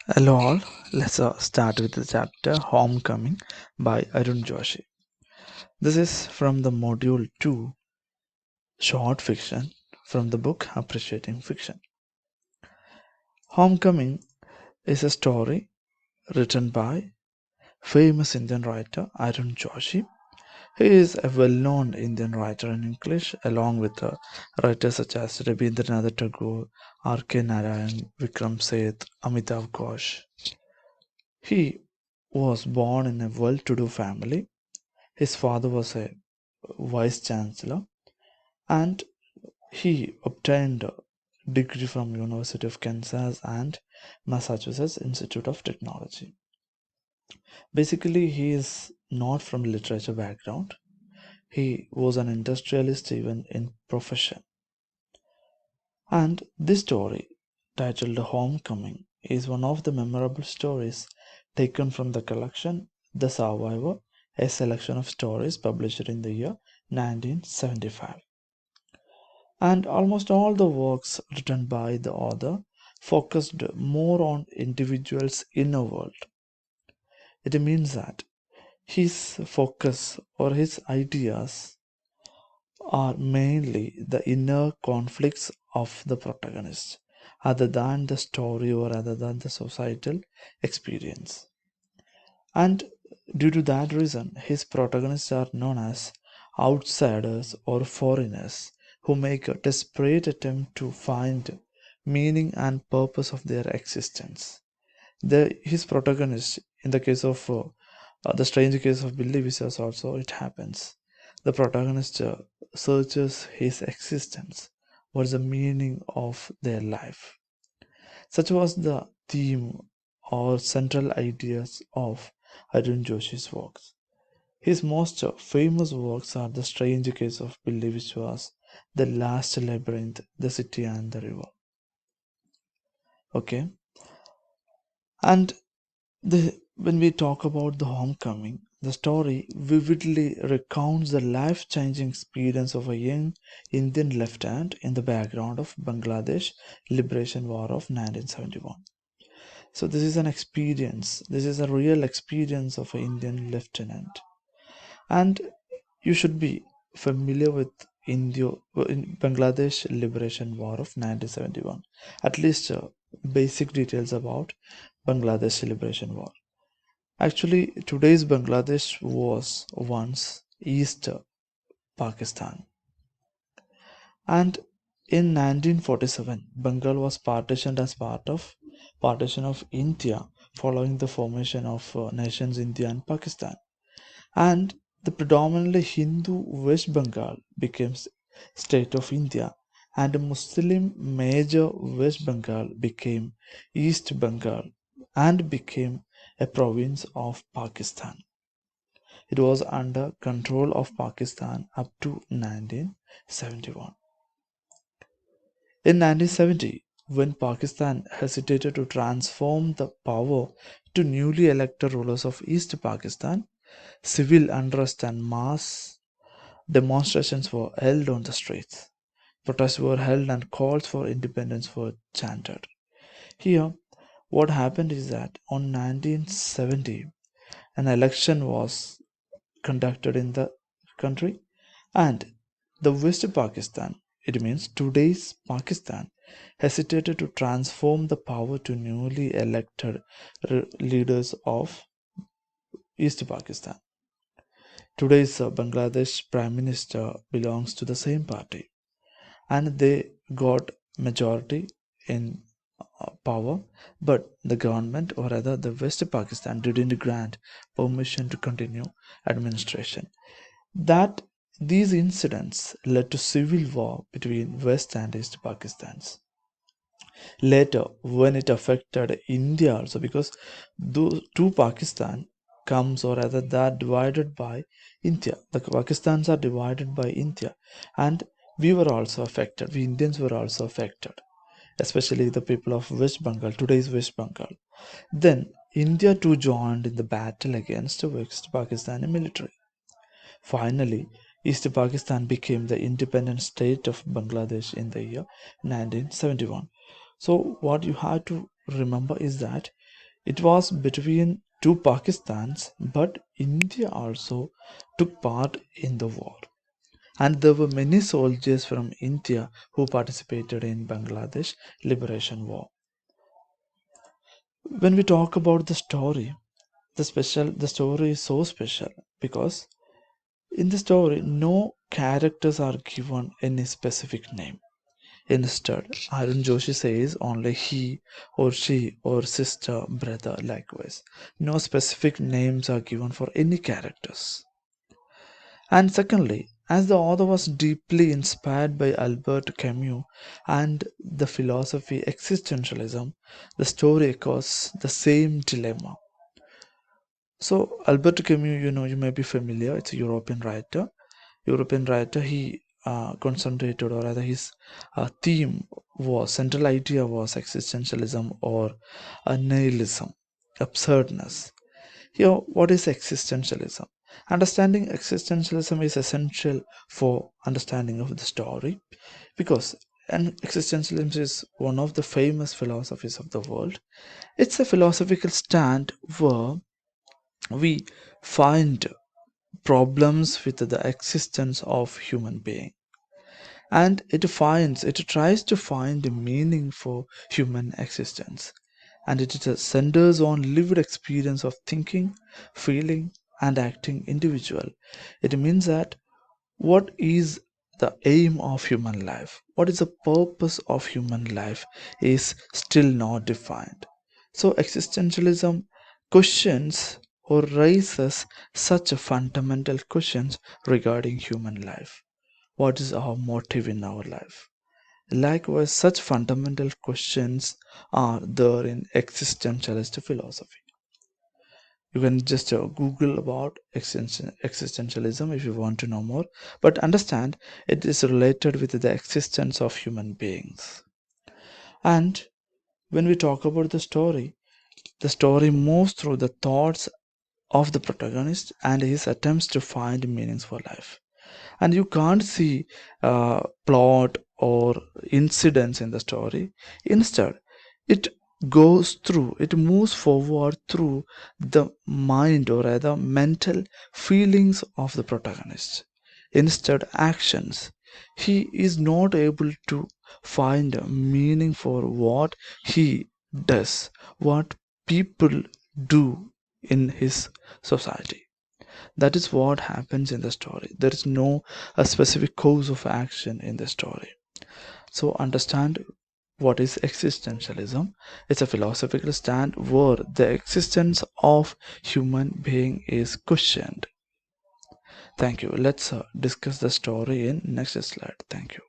Hello all, let's start with the chapter Homecoming by Arun Joshi. This is from the module 2 short fiction from the book Appreciating Fiction. Homecoming is a story written by famous Indian writer Arun Joshi. He is a well-known Indian writer in English along with writers such as Rabindranath Tagore, R.K. Narayan, Vikram Seth, Amitav Ghosh. He was born in a well-to-do family. His father was a vice chancellor and he obtained a degree from University of Kansas and Massachusetts Institute of Technology. Basically, he is not from literature background. He was an industrialist even in profession. And this story, titled Homecoming, is one of the memorable stories taken from the collection The Survivor, a selection of stories published in the year 1975. And almost all the works written by the author focused more on individuals' inner world. It means that his focus or his ideas are mainly the inner conflicts of the protagonist, other than the story or other than the societal experience. And due to that reason, his protagonists are known as outsiders or foreigners who make a desperate attempt to find meaning and purpose of their existence. His protagonist, in the case of the strange case of Billy Vicious, also it happens. The protagonist searches his existence. What's the meaning of their life? Such was the theme or central ideas of Arun Joshi's works. His most famous works are The Strange Case of Billy Vishwas, The Last Labyrinth, The City and the River. Okay, and when we talk about the homecoming, the story vividly recounts the life-changing experience of a young Indian lieutenant in the background of Bangladesh Liberation War of 1971. So this is an experience. This is a real experience of an Indian lieutenant, and you should be familiar with India, in Bangladesh Liberation War of 1971. At least basic details about Bangladesh Liberation War. Actually, today's Bangladesh was once East Pakistan. And in 1947, Bengal was partitioned as part of partition of India following the formation of nations India and Pakistan. And the predominantly Hindu West Bengal became state of India and the Muslim major West Bengal became East Bengal and became a province of Pakistan. It was under control of Pakistan up to 1971. In 1970, when Pakistan hesitated to transform the power to newly elected rulers of East Pakistan, civil unrest and mass demonstrations were held on the streets. Protests were held and calls for independence were chanted. Here, what happened is that on 1970, an election was conducted in the country, and the West Pakistan, it means today's Pakistan, hesitated to transform the power to newly elected leaders of East Pakistan. Today's Bangladesh Prime Minister belongs to the same party, and they got majority in power, but the government, or rather the West Pakistan, didn't grant permission to continue administration. That these incidents led to civil war between West and East Pakistans. Later, when it affected India also, because those two Pakistan comes, or rather they are divided by India. The Pakistans are divided by India, and we were also affected. We Indians were also affected, especially the people of West Bengal, today's West Bengal. Then India too joined in the battle against the West Pakistani military. Finally, East Pakistan became the independent state of Bangladesh in the year 1971. So, what you have to remember is that it was between two Pakistans, but India also took part in the war. And there were many soldiers from India who participated in Bangladesh liberation war. When we talk about the story is so special because in the story no characters are given any specific name. Instead, Arun Joshi says only he or she or sister, brother, likewise. No specific names are given for any characters. And secondly, as the author was deeply inspired by Albert Camus and the philosophy existentialism, the story echoes the same dilemma. So, Albert Camus, you may be familiar, it's a European writer. He concentrated, or rather, his central idea was existentialism or nihilism, absurdness. Here, what is existentialism? Understanding existentialism is essential for understanding of the story because existentialism is one of the famous philosophies of the world. It's a philosophical stand where we find problems with the existence of human being, and it tries to find a meaning for human existence, and it centers on lived experience of thinking, feeling, and acting individual. It means that what is the aim of human life, what is the purpose of human life is still not defined. So existentialism questions or raises such a fundamental questions regarding human life. What is our motive in our life? Likewise, such fundamental questions are there in existentialist philosophy. You can just Google about existentialism if you want to know more, but understand it is related with the existence of human beings. And when we talk about the story moves through the thoughts of the protagonist and his attempts to find meanings for life. And you can't see plot or incidents in the story. Instead, it it moves forward through the mind, or rather mental feelings of the protagonist. Instead, actions. He is not able to find a meaning for what he does, what people do in his society. That is what happens in the story. There is no a specific cause of action in the story. So understand what is existentialism. It's a philosophical stand where the existence of human being is questioned. Thank you. Let's discuss the story in next slide. Thank you.